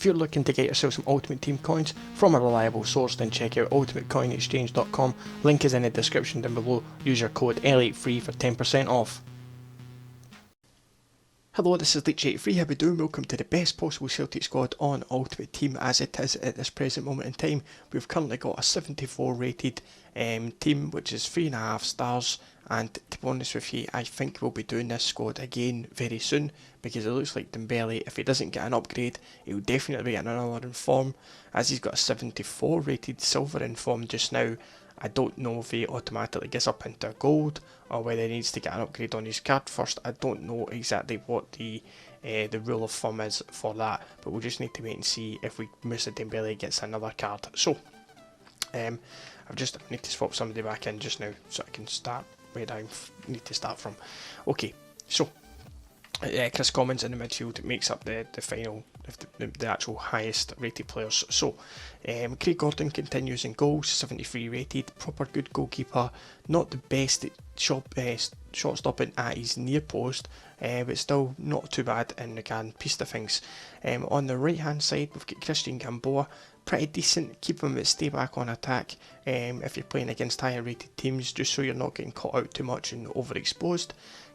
If you're looking to get yourself some Ultimate Team coins from a reliable source, then check out ultimatecoinexchange.com. Link is in the description down below. Use your code L83 for 10% off. Hello, this is Leech83. How we doing? Welcome to the best possible Celtic squad on Ultimate Team as it is at this present moment in time. We've currently got a 74 rated team, which is 3.5 stars, and to be honest with you, I think we'll be doing this squad again very soon, because it looks like Dembele, if he doesn't get an upgrade, he'll definitely be getting another inform, as he's got a 74 rated silver inform just now. I don't know if he automatically gets up into a gold or whether he needs to get an upgrade on his card first. I don't know exactly what the rule of thumb is for that, but we'll just need to wait and see if Moussa Dembele gets another card. So, I need to swap somebody back in just now so I can start where I need to start from. Okay, so Chris Commons in the midfield makes up the final, the actual highest rated players. So Craig Gordon continues in goals, 73 rated, proper good goalkeeper, not the best at shot stopping at his near post, but still not too bad in the grand piece of things. On the right hand side we've got Christian Gamboa, pretty decent, keep him at stay back on attack if you're playing against higher rated teams, just so you're not getting caught out too much and overexposed.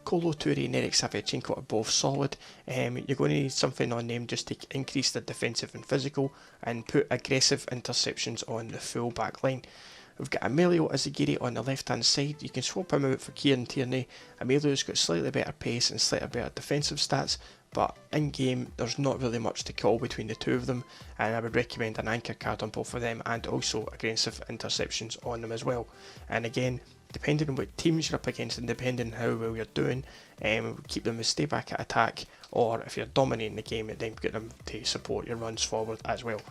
Kolo Toure and Eric Saviachenko are both solid. You're going to need something on them just to increase the defensive and physical and put aggressive interceptions on the full back line. We've got Emilio Azagiri on the left hand side. You can swap him out for Kieran Tierney. Emilio's got slightly better pace and slightly better defensive stats, but in game there's not really much to call between the two of them, and I would recommend an anchor card on both of them and also aggressive interceptions on them as well. And again, depending on what teams you're up against and depending on how well you're doing, keep them as stay back at attack, or if you're dominating the game, then get them to support your runs forward as well.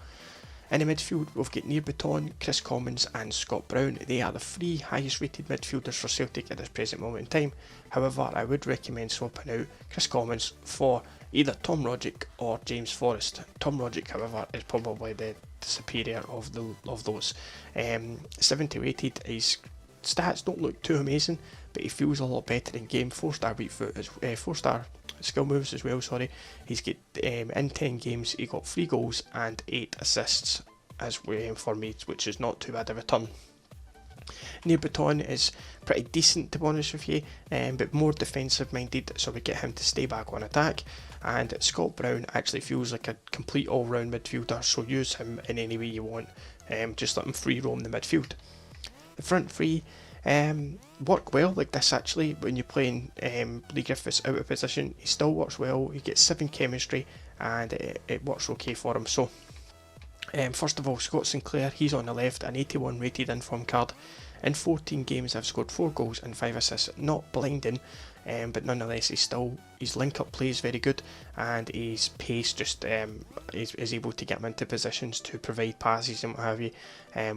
In the midfield, we've got Neil Baton, Chris Commons and Scott Brown. They are the three highest rated midfielders for Celtic at this present moment in time. However, I would recommend swapping out Chris Commons for either Tom Rogic or James Forrest. Tom Rogic, however, is probably the superior of those. 70 rated, his stats don't look too amazing, but he feels a lot better in game. 4-star weak foot, 4-star skill moves as well, sorry. He's got, in 10 games, he got 3 goals and 8 assists as for me, which is not too bad a return. Neil Baton is pretty decent, to be honest with you, but more defensive minded, so we get him to stay back on attack. And Scott Brown actually feels like a complete all round midfielder, so use him in any way you want, just let him free roam the midfield. The front three work well like this actually. When you're playing Leigh Griffiths out of position, he still works well. He gets 7 chemistry and it works okay for him. So first of all, Scott Sinclair, he's on the left, an 81 rated inform card. In 14 games I've scored 4 goals and 5 assists, not blinding, but nonetheless his link up play is very good, and his pace just is able to get him into positions to provide passes and what have you,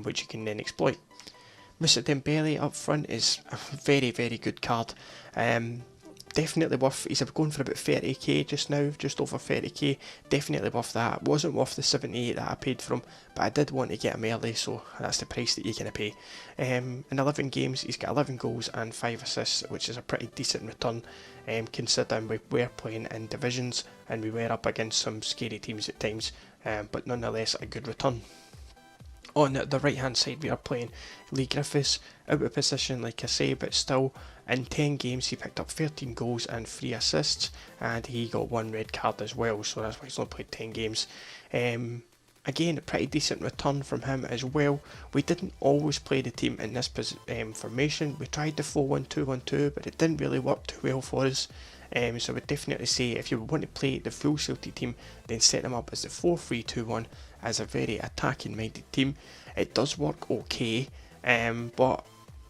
which you can then exploit. Moussa Dembele up front is a very, very good card. Definitely worth, he's going for about 30k just now, just over 30k, definitely worth that. Wasn't worth the 78 that I paid for him, but I did want to get him early, so that's the price that you're going to pay. In 11 games he's got 11 goals and 5 assists, which is a pretty decent return, considering we were playing in divisions and we were up against some scary teams at times, but nonetheless a good return. On the right hand side we are playing Leigh Griffiths, out of position like I say, but still in 10 games he picked up 13 goals and 3 assists, and he got 1 red card as well, so that's why he's only played 10 games. Again, a pretty decent return from him as well. We didn't always play the team in this formation. We tried the 4-1-2-1-2, but it didn't really work too well for us. So I would definitely say if you want to play the full Celtic team, then set them up as the 4-3-2-1 as a very attacking minded team. It does work okay, but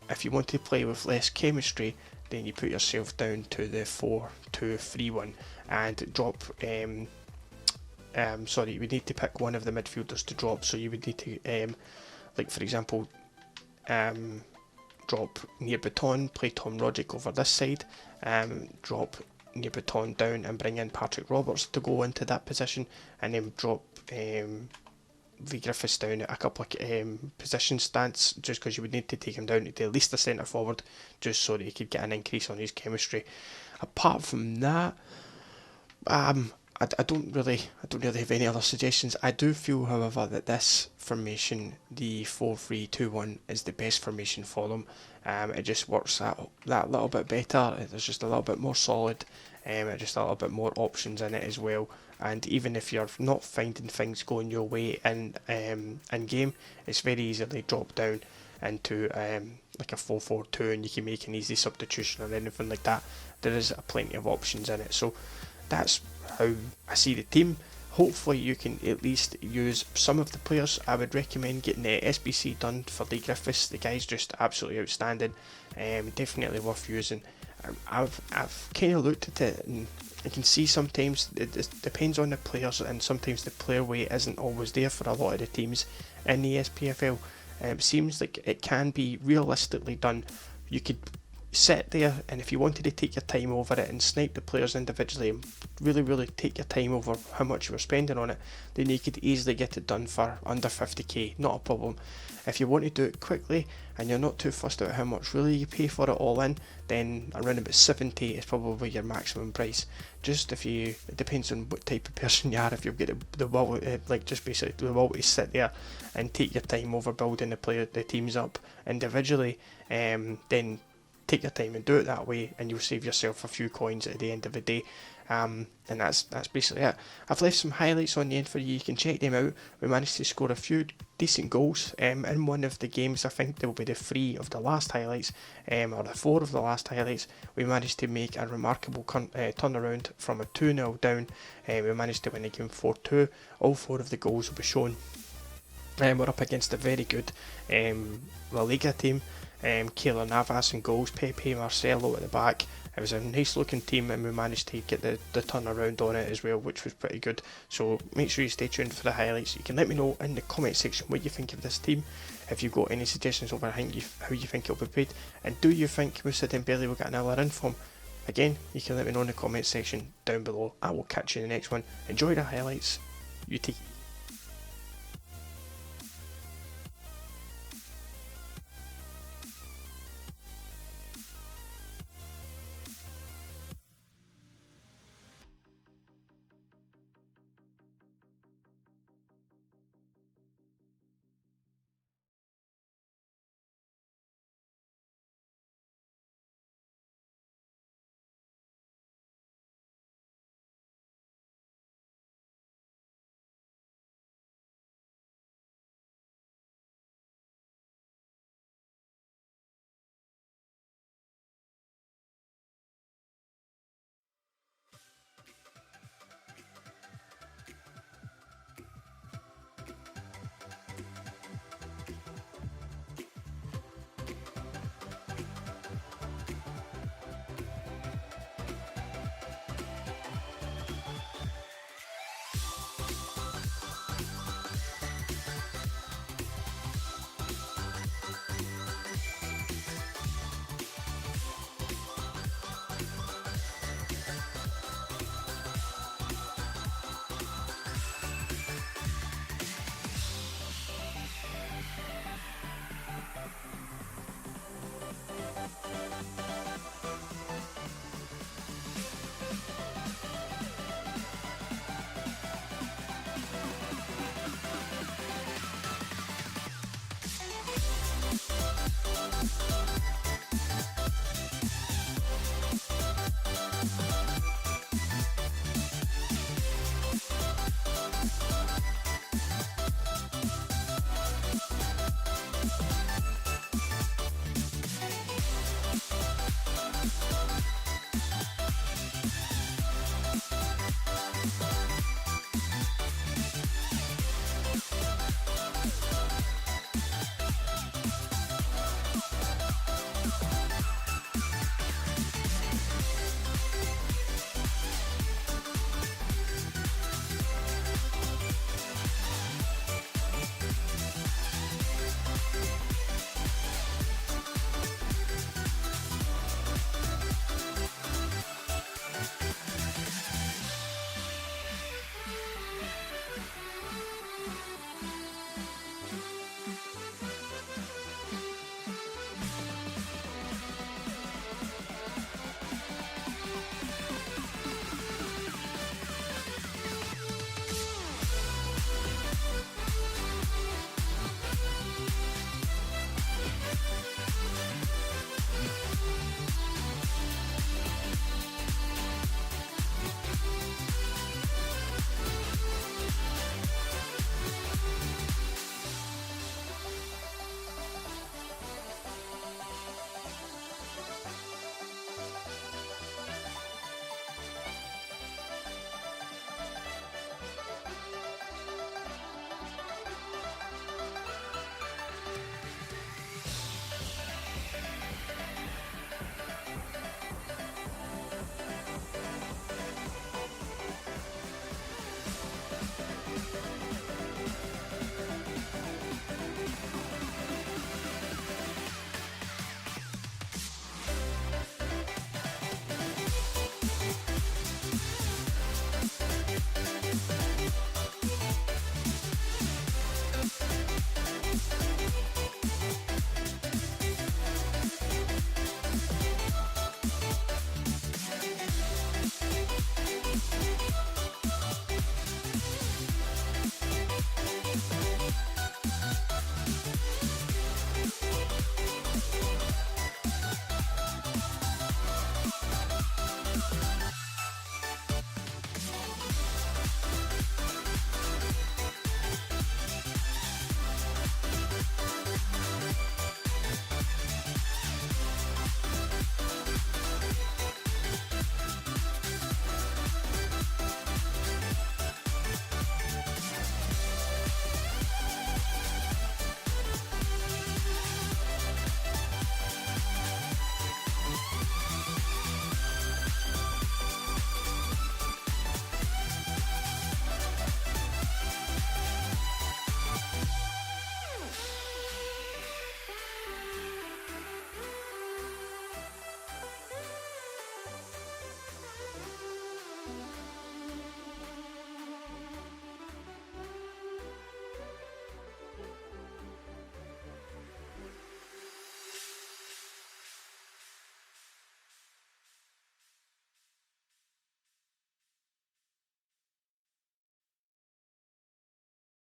if you want to play with less chemistry, then you put yourself down to the 4-2-3-1 and drop. Sorry, you would need to pick one of the midfielders to drop. So you would need to, like for example, drop Neil Baton, play Tom Rogic over this side, drop Neil Baton down and bring in Patrick Roberts to go into that position, and then drop Leigh Griffiths down at a couple of position stance, just because you would need to take him down to at least a centre forward, just so that he could get an increase on his chemistry. Apart from that, I don't really have any other suggestions. I do feel, however, that this formation, the 4-3-2-1, is the best formation for them. It just works that little bit better. There's just a little bit more solid, just a little bit more options in it as well. And even if you're not finding things going your way in game, it's very easily dropped down into like a 4-4-2, and you can make an easy substitution or anything like that. There is plenty of options in it. So that's how I see the team. Hopefully you can at least use some of the players. I would recommend getting the SBC done for Leigh Griffiths. The guy's just absolutely outstanding. Definitely worth using. I've kind of looked at it, and I can see sometimes it depends on the players, and sometimes the player weight isn't always there for a lot of the teams in the SPFL. It seems like it can be realistically done. You could sit there, and if you wanted to take your time over it and snipe the players individually and really take your time over how much you were spending on it, then you could easily get it done for under 50k, not a problem. If you want to do it quickly and you're not too fussed about how much really you pay for it all in, then around about 70 is probably your maximum price. Just it depends on what type of person you are. If you've got the will, like just basically the will to sit there and take your time over building the teams up individually, then take your time and do it that way, and you'll save yourself a few coins at the end of the day. And that's basically it. I've left some highlights on the end for you. You can check them out. We managed to score a few decent goals in one of the games. I think there will be the 3 of the last highlights, or the 4 of the last highlights. We managed to make a remarkable turnaround from a 2-0 down. We managed to win the game 4-2. All 4 of the goals will be shown. We're up against a very good La Liga team. Keylor Navas and goals, Pepe Marcelo at the back. It was a nice looking team, and we managed to get the turnaround on it as well, which was pretty good. So make sure you stay tuned for the highlights. You can let me know in the comment section what you think of this team, if you've got any suggestions over how you think it'll be played, and do you think Moussa Dembele will get another inform? Again, you can let me know in the comment section down below. I will catch you in the next one. Enjoy the highlights. You take it.